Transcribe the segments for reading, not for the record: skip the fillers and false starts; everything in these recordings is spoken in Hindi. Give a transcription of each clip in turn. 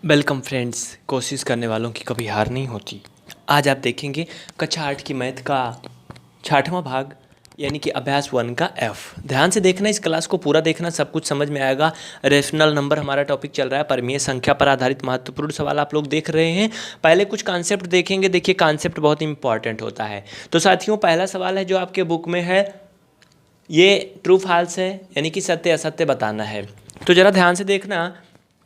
Welcome friends. कोशिश करने वालों की कभी हार नहीं होती। आज आप देखेंगे कक्षा 8 की मैथ का 6वां भाग यानी कि अभ्यास 1 का एफ। ध्यान से देखना, इस क्लास को पूरा देखना, सब कुछ समझ में आएगा। रेशनल नंबर हमारा टॉपिक चल रहा है, परिमेय संख्या पर आधारित महत्वपूर्ण सवाल आप लोग देख रहे हैं। पहले कुछ कॉन्सेप्ट देखेंगे। देखिए, कॉन्सेप्ट बहुत इंपॉर्टेंट होता है। तो साथियों, पहला सवाल है जो आपके बुक में है, ये ट्रू फॉल्स है यानी कि सत्य असत्य बताना है। तो ज़रा ध्यान से देखना।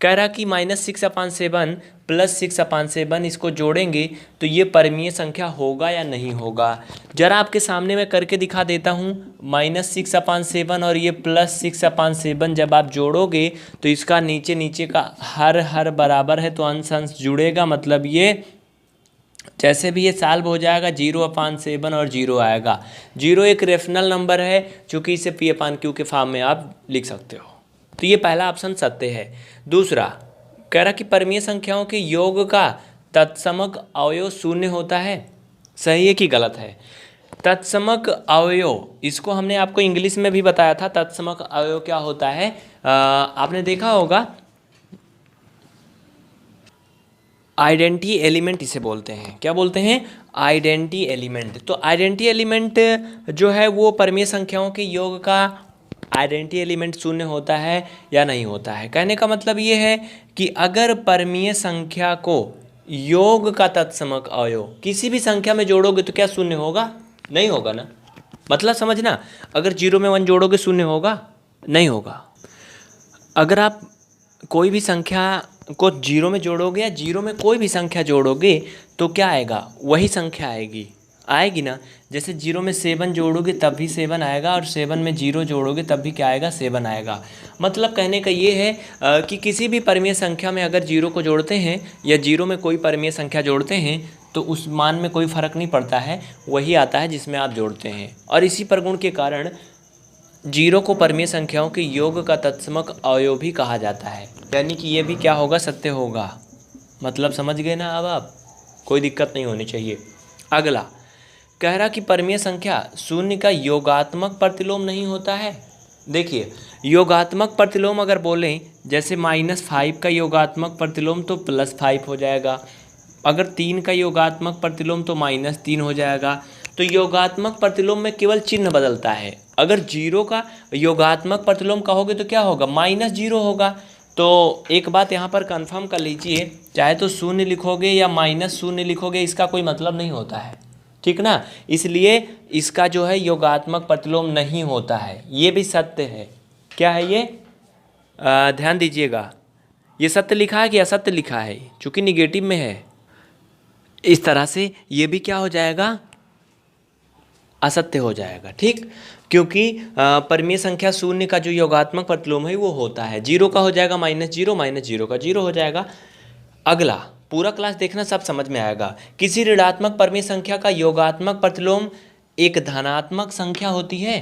कह रहा कि -6/7 +6/7 इसको जोड़ेंगे तो ये परिमेय संख्या होगा या नहीं होगा। जरा आपके सामने मैं करके दिखा देता हूँ। -6/7 और ये +6/7 जब आप जोड़ोगे तो इसका नीचे नीचे का हर बराबर है तो अंश अंश जुड़ेगा। मतलब ये जैसे भी ये सॉल्व हो जाएगा 0/7 और 0 आएगा। 0 एक रेशनल नंबर है, चूँकि इसे P/Q के फॉर्म में आप लिख सकते हो। तो ये पहला ऑप्शन सत्य है। दूसरा कह रहा कि परिमेय संख्याओं के योग का तत्समक अवयव शून्य होता है। सही है कि गलत है? तत्समक अवयव, इसको हमने आपको इंग्लिश में भी बताया था। तत्समक अवयव क्या होता है, आपने देखा होगा, आइडेंटिटी एलिमेंट इसे बोलते हैं। क्या बोलते हैं? Identity element. तो आइडेंटिटी एलिमेंट जो है वो परिमेय संख्याओं के योग का आइडेंटिटी एलिमेंट शून्य होता है या नहीं होता है। कहने का मतलब ये है कि अगर परिमेय संख्या को योग का तत्समक अवयव किसी भी संख्या में जोड़ोगे तो क्या शून्य होगा? नहीं होगा ना। मतलब समझना, अगर 0 में 1 जोड़ोगे शून्य होगा? नहीं होगा। अगर आप कोई भी संख्या को 0 में जोड़ोगे या 0 में कोई भी संख्या जोड़ोगे तो क्या आएगा? वही संख्या आएगी ना। जैसे 0 में 7 जोड़ोगे तब भी 7 आएगा और 7 में 0 जोड़ोगे तब भी क्या आएगा? 7 आएगा। मतलब कहने का ये है कि किसी भी परिमेय संख्या में अगर 0 को जोड़ते हैं या 0 में कोई परिमेय संख्या जोड़ते हैं तो उस मान में कोई फ़र्क नहीं पड़ता है, वही आता है जिसमें आप जोड़ते हैं। और इसी प्रगुण के कारण 0 को परिमेय संख्याओं के योग का तत्समक अवयव भी कहा जाता है। यानी कि ये भी क्या होगा? सत्य होगा। मतलब समझ गए ना? अब आप कोई दिक्कत नहीं होनी चाहिए। अगला कह रहा कि परिमेय संख्या शून्य का योगात्मक प्रतिलोम नहीं होता है। देखिए, योगात्मक प्रतिलोम अगर बोलें, जैसे -5 का योगात्मक प्रतिलोम तो +5 हो जाएगा। अगर 3 का योगात्मक प्रतिलोम तो -3 हो जाएगा। तो योगात्मक प्रतिलोम में केवल चिन्ह बदलता है। अगर 0 का योगात्मक प्रतिलोम कहोगे तो क्या होगा? -0 होगा। तो एक बात यहाँ पर कंफर्म कर लीजिए, चाहे तो 0 लिखोगे या -0 लिखोगे, इसका कोई मतलब नहीं होता है, ठीक ना। इसलिए इसका जो है योगात्मक प्रतिलोम नहीं होता है। ये भी सत्य है। क्या है ये? ध्यान दीजिएगा, ये सत्य लिखा है कि असत्य लिखा है? चूँकि निगेटिव में है, इस तरह से ये भी क्या हो जाएगा? असत्य हो जाएगा। ठीक, क्योंकि परिमेय संख्या शून्य का जो योगात्मक प्रतिलोम है वो होता है। 0 का हो जाएगा -0, -0 का 0 हो जाएगा। अगला पूरा क्लास देखना, सब समझ में आएगा। किसी ऋणात्मक परिमेय संख्या का योगात्मक प्रतिलोम एक धनात्मक संख्या होती है।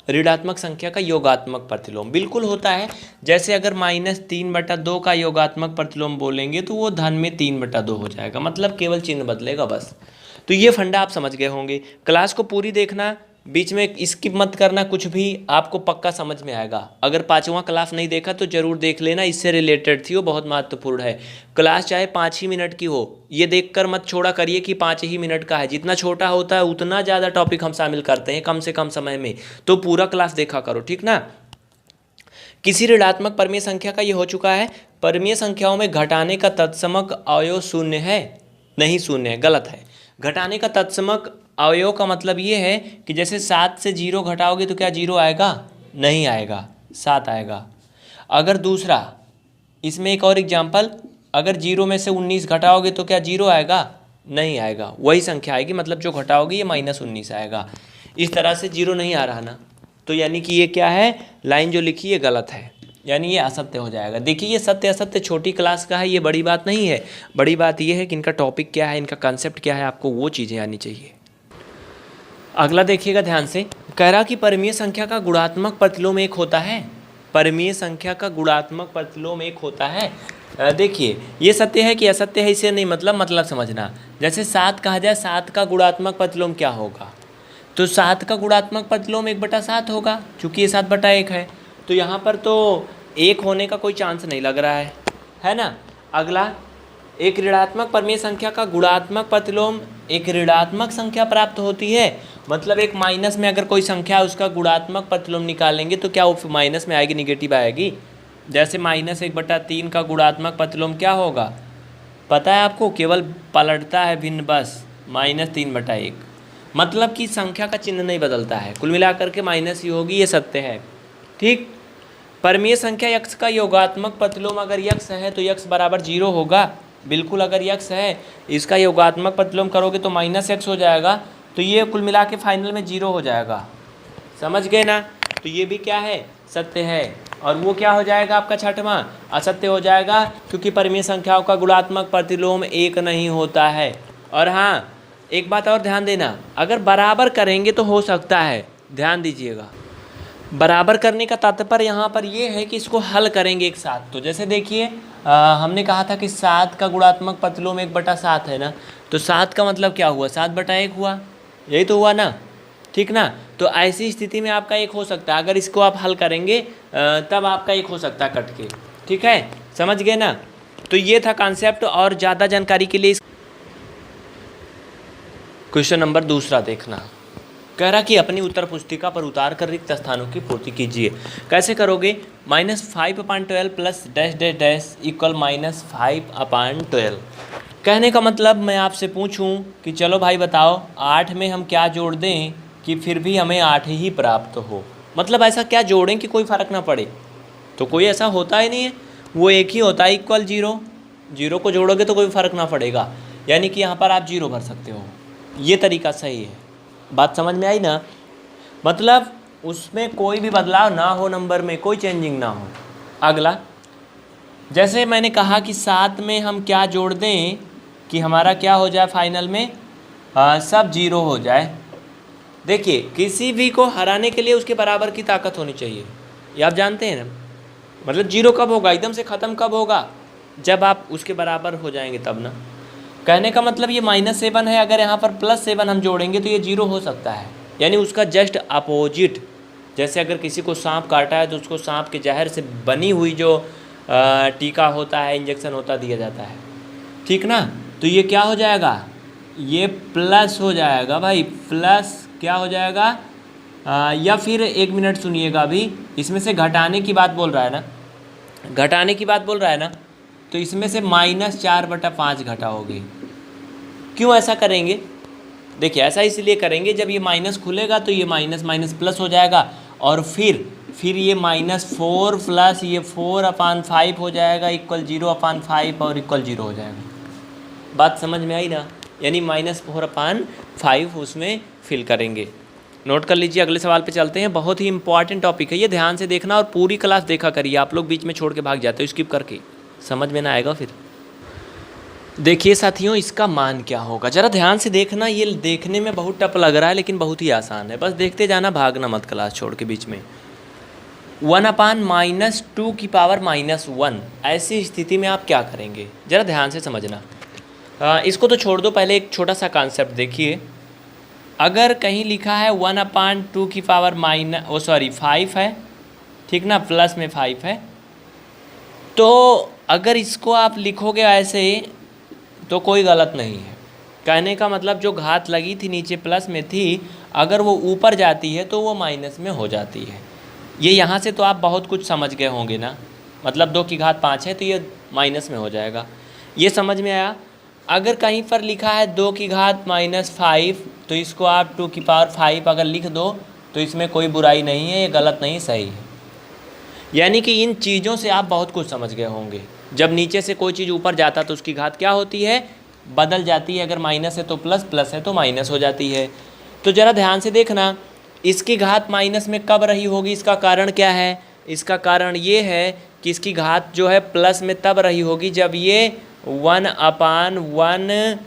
ऋणात्मक संख्या का योगात्मक प्रतिलोम बिल्कुल होता है। जैसे अगर -3/2 का योगात्मक प्रतिलोम बोलेंगे तो वो धन में 3/2 हो जाएगा। मतलब केवल चिन्ह बदलेगा बस। तो ये फंडा आप समझ गए होंगे। क्लास को पूरी देखना, बीच में स्किप मत करना, कुछ भी आपको पक्का समझ में आएगा। अगर 5वां क्लास नहीं देखा तो ज़रूर देख लेना, इससे रिलेटेड थी, वो बहुत महत्वपूर्ण है। क्लास चाहे 5 ही मिनट की हो, ये देखकर मत छोड़ा करिए कि 5 ही मिनट का है। जितना छोटा होता है उतना ज़्यादा टॉपिक हम शामिल करते हैं कम से कम समय में। तो पूरा क्लास देखा करो, ठीक ना। किसी ऋणात्मक परिमेय संख्या का ये हो चुका है। परिमेय संख्याओं में घटाने का तत्समक अवयव शून्य है? नहीं, शून्य है, गलत है। घटाने का तत्समक अवयव का मतलब ये है कि जैसे 7 से 0 घटाओगे तो क्या 0 आएगा? नहीं आएगा, 7 आएगा। अगर दूसरा, इसमें एक और एग्जाम्पल, अगर 0 में से 19 घटाओगे तो क्या 0 आएगा? नहीं आएगा, वही संख्या आएगी। मतलब जो घटाओगे ये -19 आएगा। इस तरह से 0 नहीं आ रहा ना। तो यानी कि ये क्या है? लाइन जो लिखी है गलत है, यानी ये असत्य हो जाएगा। देखिए, ये सत्य असत्य छोटी क्लास का है, ये बड़ी बात नहीं है। बड़ी बात ये है कि इनका टॉपिक क्या है, इनका कंसेप्ट क्या है, आपको वो चीज़ें आनी चाहिए। अगला देखिएगा ध्यान से। कह रहा कि परिमेय संख्या का गुणात्मक प्रतिलोम 1 होता है। परिमेय संख्या का गुणात्मक प्रतिलोम 1 होता है। देखिए, ये सत्य है कि असत्य है, इसे नहीं मतलब समझना। जैसे 7 कहा जाए, 7 का गुणात्मक प्रतिलोम क्या होगा? तो 7 का गुणात्मक प्रतिलोम 1/7 होगा, चूँकि ये 7/1 है। तो यहाँ पर तो 1 होने का कोई चांस नहीं लग रहा है ना। अगला, एक ऋणात्मक परिमेय संख्या का गुणात्मक प्रतिलोम एक ऋणात्मक संख्या प्राप्त होती है। मतलब एक माइनस में अगर कोई संख्या है उसका गुणात्मक प्रतिलोम निकालेंगे तो क्या वो माइनस में आएगी, निगेटिव आएगी। जैसे -1/3 का गुणात्मक प्रतिलोम क्या होगा पता है आपको, केवल पलटता है भिन्न बस, -3/1। मतलब कि संख्या का चिन्ह नहीं बदलता है, कुल मिलाकर के माइनस ही होगी, ये सत्य है। ठीक। परिमेय संख्या यक्स का योगात्मक प्रतिलोम अगर यक्स है तो यक्स बराबर 0 होगा। बिल्कुल, अगर यक्स है इसका योगात्मक प्रतिलोम करोगे तो -x हो जाएगा, तो ये कुल मिला के फाइनल में 0 हो जाएगा। समझ गए ना। तो ये भी क्या है, सत्य है। और वो क्या हो जाएगा आपका छठवां, असत्य हो जाएगा, क्योंकि परिमेय संख्याओं का गुणात्मक प्रतिलोम एक नहीं होता है। और हाँ, एक बात और ध्यान देना, अगर बराबर करेंगे तो हो सकता है, ध्यान दीजिएगा। बराबर करने का तात्पर्य यहाँ पर ये है कि इसको हल करेंगे एक साथ। तो जैसे देखिए हमने कहा था कि 7 का गुणात्मक प्रतिलोम 1/7 है ना, तो 7 का मतलब क्या हुआ, 7/1 हुआ, यही तो हुआ ना। ठीक ना। तो ऐसी स्थिति में आपका एक हो सकता है, अगर इसको आप हल करेंगे तब आपका एक हो सकता है कट के। ठीक है, समझ गए ना। तो ये था कॉन्सेप्ट। और ज़्यादा जानकारी के लिए क्वेश्चन नंबर 2 देखना। कह रहा कि अपनी उत्तर पुस्तिका पर उतार कर रिक्त स्थानों की पूर्ति कीजिए। कैसे करोगे, -5/12 plus dash dash dash equal -5/12। कहने का मतलब मैं आपसे पूछूं कि चलो भाई बताओ 8 में हम क्या जोड़ दें कि फिर भी हमें 8 ही प्राप्त हो। मतलब ऐसा क्या जोड़ें कि कोई फ़र्क ना पड़े। तो कोई ऐसा होता ही नहीं है, वो एक ही होता है, इक्वल 0। 0 को जोड़ोगे तो कोई फ़र्क ना पड़ेगा, यानी कि यहाँ पर आप 0 भर सकते हो। ये तरीका सही है। बात समझ में आई ना। मतलब उसमें कोई भी बदलाव ना हो, नंबर में कोई चेंजिंग ना हो। अगला, जैसे मैंने कहा कि 7 में हम क्या जोड़ दें कि हमारा क्या हो जाए फाइनल में, सब 0 हो जाए। देखिए, किसी भी को हराने के लिए उसके बराबर की ताकत होनी चाहिए, ये आप जानते हैं ना। मतलब 0 कब होगा, एकदम से ख़त्म कब होगा, जब आप उसके बराबर हो जाएंगे तब ना। कहने का मतलब ये -7 है, अगर यहाँ पर +7 हम जोड़ेंगे तो ये 0 हो सकता है, यानी उसका जस्ट अपोजिट। जैसे अगर किसी को सांप काटा है तो उसको सांप के जहर से बनी हुई जो टीका होता है, इंजेक्शन होता, दिया जाता है। ठीक ना। तो ये क्या हो जाएगा, ये प्लस हो जाएगा भाई, प्लस क्या हो जाएगा, या फिर 1 मिनट सुनिएगा अभी, इसमें से घटाने की बात बोल रहा है ना, घटाने की बात बोल रहा है ना, तो इसमें से -4/5 घटाओगे। क्यों ऐसा करेंगे, देखिए ऐसा इसलिए करेंगे, जब ये माइनस खुलेगा तो ये माइनस माइनस प्लस हो जाएगा, और फिर ये -4 प्लस ये 4/5 हो जाएगा इक्वल 0/5 और इक्वल 0 हो जाएगा। बात समझ में आई ना। यानी -4/5 उसमें फिल करेंगे। नोट कर लीजिए। अगले सवाल पे चलते हैं। बहुत ही इंपॉर्टेंट टॉपिक है ये, ध्यान से देखना और पूरी क्लास देखा करिए। आप लोग बीच में छोड़ के भाग जाते हो स्किप करके, समझ में ना आएगा फिर। देखिए साथियों, इसका मान क्या होगा, ज़रा ध्यान से देखना। ये देखने में बहुत टफ लग रहा है लेकिन बहुत ही आसान है, बस देखते जाना, भागना मत क्लास छोड़ के बीच में। 1/-2 की पावर -1, ऐसी स्थिति में आप क्या करेंगे, ज़रा ध्यान से समझना। इसको तो छोड़ दो, पहले एक छोटा सा कॉन्सेप्ट देखिए। अगर कहीं लिखा है 1/2 की पावर 5 है, ठीक ना, प्लस में 5 है, तो अगर इसको आप लिखोगे ऐसे तो कोई गलत नहीं है। कहने का मतलब जो घात लगी थी नीचे प्लस में थी, अगर वो ऊपर जाती है तो वो माइनस में हो जाती है। ये यहाँ से तो आप बहुत कुछ समझ गए होंगे ना। मतलब 2 की घात 5 है तो ये माइनस में हो जाएगा, ये समझ में आया। अगर कहीं पर लिखा है 2 की घात -5, तो इसको आप 2 की पावर 5 अगर लिख दो तो इसमें कोई बुराई नहीं है, ये गलत नहीं, सही है। यानी कि इन चीज़ों से आप बहुत कुछ समझ गए होंगे। जब नीचे से कोई चीज़ ऊपर जाता तो उसकी घात क्या होती है, बदल जाती है। अगर माइनस है तो प्लस, प्लस है तो माइनस हो जाती है। तो ज़रा ध्यान से देखना, इसकी घात माइनस में कब रही होगी, इसका कारण क्या है। इसका कारण ये है कि इसकी घात जो है प्लस में तब रही होगी जब ये 1/1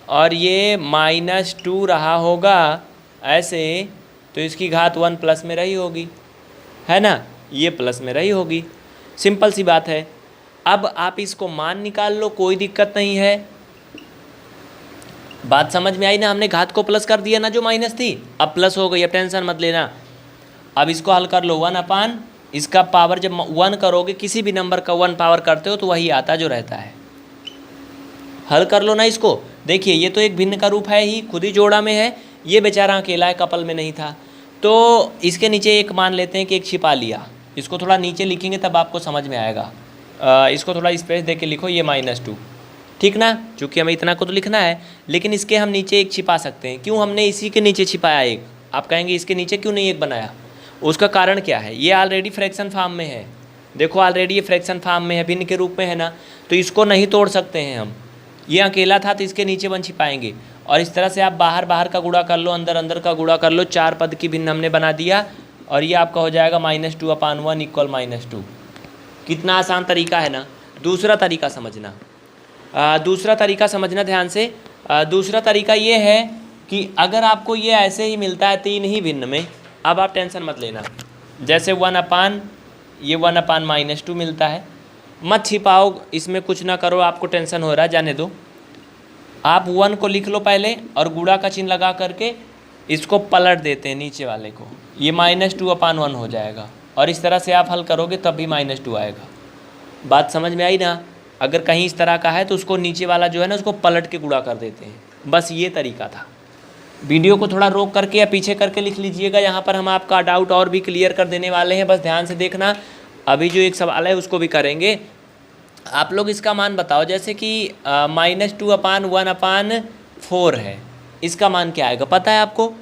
और ये -2 रहा होगा ऐसे, तो इसकी घात 1 प्लस में रही होगी, है ना, ये प्लस में रही होगी। सिंपल सी बात है। अब आप इसको मान निकाल लो, कोई दिक्कत नहीं है। बात समझ में आई ना। हमने घात को प्लस कर दिया ना, जो माइनस थी अब प्लस हो गई, अब टेंशन मत लेना। अब इसको हल कर लो, 1/, इसका पावर जब 1 करोगे, किसी भी नंबर का 1 पावर करते हो तो वही आता जो रहता है। हल कर लो ना इसको। देखिए ये तो एक भिन्न का रूप है ही, खुद ही जोड़ा में है, ये बेचारा अकेला है, कपल में नहीं था। तो इसके नीचे एक मान लेते हैं कि एक छिपा लिया, इसको थोड़ा नीचे लिखेंगे तब आपको समझ में आएगा। इसको थोड़ा स्पेस दे के लिखो, ये -2, ठीक ना, चूँकि हमें इतना को तो लिखना है, लेकिन इसके हम नीचे एक छिपा सकते हैं। क्यों हमने इसी के नीचे छिपाया एक? आप कहेंगे इसके नीचे क्यों नहीं एक बनाया? उसका कारण क्या है? ये ऑलरेडी फ्रैक्शन फॉर्म में है, देखो ऑलरेडी ये फ्रैक्शन फॉर्म में है, भिन्न के रूप में है ना, तो इसको नहीं तोड़ सकते हैं हम। ये अकेला था तो इसके नीचे वन छिपाएंगे, और इस तरह से आप बाहर बाहर का गुणा कर लो, अंदर अंदर का गुणा कर लो, 4 पद की भिन्न हमने बना दिया, और ये आपका हो जाएगा -2/1 = -2। कितना आसान तरीका है ना। दूसरा तरीका समझना, दूसरा तरीका समझना ध्यान से। दूसरा तरीका ये है कि अगर आपको ये ऐसे ही मिलता है 3 ही भिन्न में, अब आप टेंशन मत लेना। जैसे 1/-2 मिलता है, मत छिपाओ, इसमें कुछ ना करो, आपको टेंशन हो रहा है, जाने दो। आप 1 को लिख लो पहले और गुणा का चिन्ह लगा करके इसको पलट देते हैं नीचे वाले को, ये -2/1 हो जाएगा, और इस तरह से आप हल करोगे तब भी -2 आएगा। बात समझ में आई ना। अगर कहीं इस तरह का है तो उसको नीचे वाला जो है ना उसको पलट के गुणा कर देते हैं, बस ये तरीका था। वीडियो को थोड़ा रोक करके या पीछे करके लिख लीजिएगा, यहाँ पर हम आपका डाउट और भी क्लियर कर देने वाले हैं, बस ध्यान से देखना। अभी जो एक सवाल है उसको भी करेंगे। आप लोग इसका मान बताओ, जैसे कि -2/1/4 है, इसका मान क्या आएगा पता है आपको?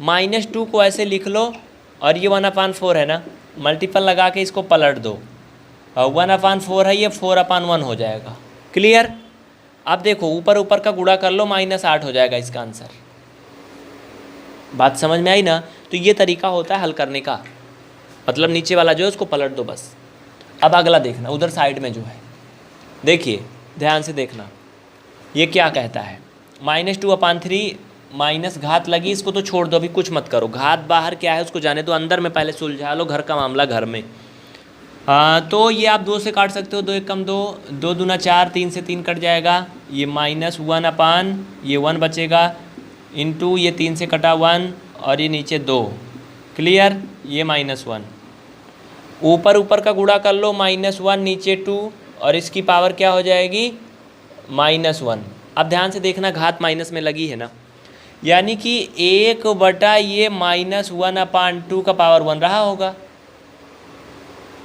-2 को ऐसे लिख लो और ये 1/4 है ना, मल्टीपल लगा के इसको पलट दो, 1/4 है, ये 4/1 हो जाएगा। क्लियर? अब देखो ऊपर ऊपर का गुणा कर लो, -8 हो जाएगा इसका आंसर। बात समझ में आई ना। तो ये तरीका होता है हल करने का, मतलब नीचे वाला जो है उसको पलट दो बस। अब अगला देखना, उधर साइड में जो है, देखिए ध्यान से देखना, ये क्या कहता है? -2/3 माइनस घात लगी, इसको तो छोड़ दो, अभी कुछ मत करो, घात बाहर क्या है उसको जाने दो, अंदर में पहले सुलझा लो घर का मामला घर में। तो ये आप 2 से काट सकते हो, 2 × 2, 2 दूना 4, 3 से 3 कट जाएगा, ये -1/, ये 1 बचेगा, इंटू ये 3 से कटा 1, और ये नीचे 2। क्लियर? ये -1, ऊपर ऊपर का गुणा कर लो, -1 नीचे 2, और इसकी पावर क्या हो जाएगी? -1। अब ध्यान से देखना, घात माइनस में लगी है ना, यानी कि 1 ये -1/2 का पावर 1 रहा होगा,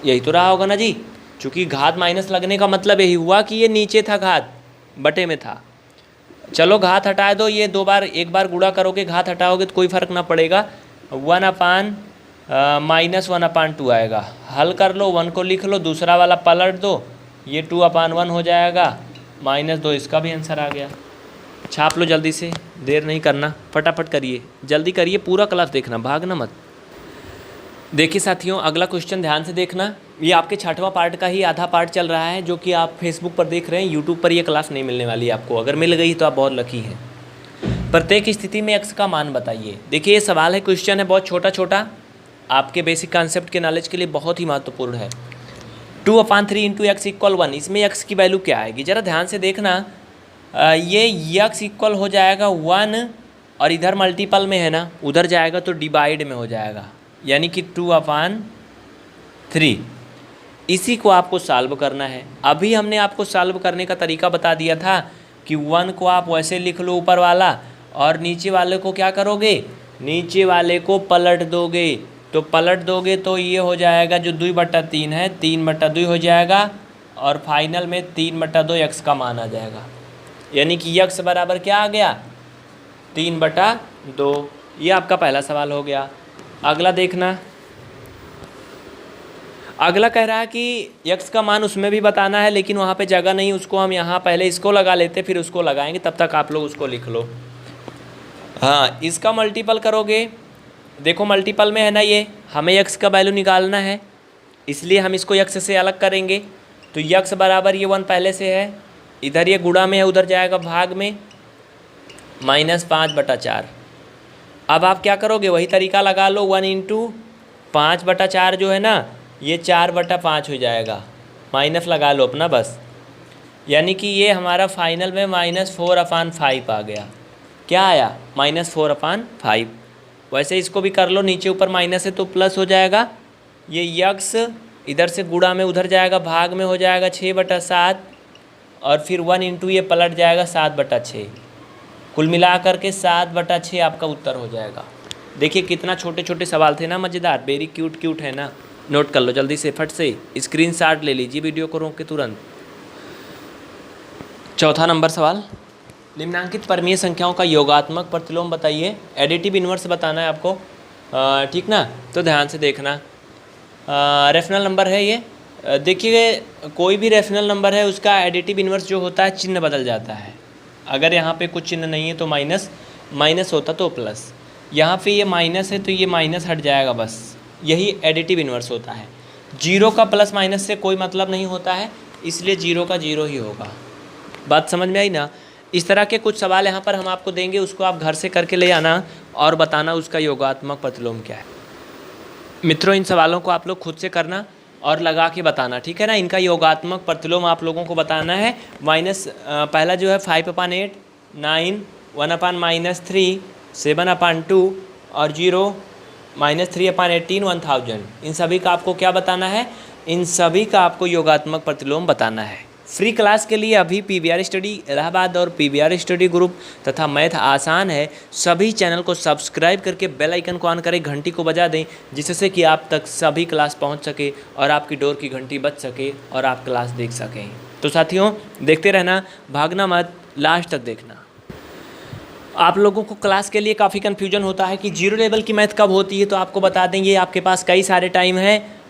यही तो रहा होगा ना जी। चूँकि घात माइनस लगने का मतलब यही हुआ कि ये नीचे था, घात बटे में था। चलो घात हटा दो, ये 2 बार, एक बार गुणा करोगे घात हटाओगे तो कोई फ़र्क ना पड़ेगा, 1/-1/2 आएगा। हल कर लो, 1 को लिख लो, दूसरा वाला पलट दो, ये 2/1 हो जाएगा, -2 इसका भी आंसर आ गया। छाप लो जल्दी से, देर नहीं करना, फटाफट करिए, जल्दी करिए, पूरा क्लास देखना, भागना मत। देखिए साथियों, अगला क्वेश्चन ध्यान से देखना, ये आपके 6वां पार्ट का ही आधा पार्ट चल रहा है, जो कि आप फेसबुक पर देख रहे हैं, यूट्यूब पर ये क्लास नहीं मिलने वाली है आपको, अगर मिल गई तो आप बहुत लकी हैं। प्रत्येक स्थिति में x का मान बताइए। देखिए ये सवाल है, क्वेश्चन है बहुत छोटा छोटा, आपके बेसिक कॉन्सेप्ट के नॉलेज के लिए बहुत ही महत्वपूर्ण है। 2/3 × x = 1, इसमें x की वैल्यू क्या आएगी ज़रा ध्यान से देखना। ये x इक्वल हो जाएगा 1, और इधर मल्टीपल में है ना, उधर जाएगा तो डिवाइड में हो जाएगा, यानी कि 2/3। इसी को आपको सॉल्व करना है। अभी हमने आपको सॉल्व करने का तरीका बता दिया था कि 1 को आप वैसे लिख लो ऊपर वाला, और नीचे वाले को क्या करोगे? नीचे वाले को पलट दोगे। तो पलट दोगे तो ये हो जाएगा जो 2/3 है, 3/2 हो जाएगा, और फाइनल में 3/2 x का मान आ जाएगा, यानी कि x बराबर क्या आ गया? 3/2। ये आपका पहला सवाल हो गया। अगला देखना, अगला कह रहा है कि x का मान उसमें भी बताना है, लेकिन वहाँ पे जगह नहीं, उसको हम यहाँ पहले इसको लगा लेते फिर उसको लगाएंगे, तब तक आप लोग उसको लिख लो। हाँ, इसका मल्टीपल करोगे, देखो मल्टीपल में है ना, ये हमें x का वैल्यू निकालना है, इसलिए हम इसको x से अलग करेंगे। तो x बराबर ये 1 पहले से है, इधर ये गुणा में है, उधर जाएगा भाग में, -5/4। अब आप क्या करोगे? वही तरीका लगा लो, 1 × 5/4 जो है ना, ये 4/5 हो जाएगा, माइनस लगा लो अपना बस, यानी कि ये हमारा फाइनल में -4/5 आ गया। क्या आया? -4/5। वैसे इसको भी कर लो, नीचे ऊपर माइनस है तो प्लस हो जाएगा, ये x इधर से गुणा में उधर जाएगा भाग में हो जाएगा 6/7, और फिर 1 इंटू ये पलट जाएगा 7/6। कुल मिला करके 7/6 आपका उत्तर हो जाएगा। देखिए कितना छोटे छोटे सवाल थे ना, मज़ेदार, वेरी क्यूट क्यूट है ना। नोट कर लो जल्दी से, फट से स्क्रीनशॉट ले लीजिए वीडियो को रोक के तुरंत। चौथा नंबर सवाल, निम्नांकित परमीय संख्याओं का योगात्मक प्रतिलोम बताइए। एडिटिव इन्वर्स बताना है आपको, ठीक ना, तो ध्यान से देखना। रेफनल नंबर है ये। देखिए कोई भी रेफनल नंबर है उसका एडिटिव इन्वर्स जो होता है चिन्ह बदल जाता है। अगर यहाँ पे कुछ चिन्ह नहीं है तो माइनस, माइनस होता तो प्लस, यहाँ पे ये माइनस है तो ये माइनस हट जाएगा, बस यही एडिटिव इन्वर्स होता है। जीरो का प्लस माइनस से कोई मतलब नहीं होता है, इसलिए जीरो का जीरो ही होगा। बात समझ में आई ना। इस तरह के कुछ सवाल यहाँ पर हम आपको देंगे, उसको आप घर से करके ले आना और बताना उसका योगात्मक प्रतिलोम क्या है। मित्रों इन सवालों को आप लोग खुद से करना और लगा के बताना, ठीक है ना। इनका योगात्मक प्रतिलोम आप लोगों को बताना है। माइनस पहला जो है 5/8, 9, 1/-3, 7/2 और 0, -3/18, 1000। इन सभी का आपको क्या बताना है, इन सभी का आपको योगात्मक प्रतिलोम बताना है। फ्री क्लास के लिए अभी PVR स्टडी इलाहाबाद और PVR स्टडी ग्रुप तथा मैथ आसान है सभी चैनल को सब्सक्राइब करके बेल आइकन को ऑन करें, घंटी को बजा दें, जिससे कि आप तक सभी क्लास पहुंच सके और आपकी डोर की घंटी बज सके और आप क्लास देख सकें। तो साथियों देखते रहना, भागना मत, लास्ट तक देखना। आप लोगों को क्लास के लिए काफ़ी कन्फ्यूजन होता है कि जीरो लेवल की मैथ कब होती है, तो आपको बता देंगे आपके पास कई सारे टाइम है।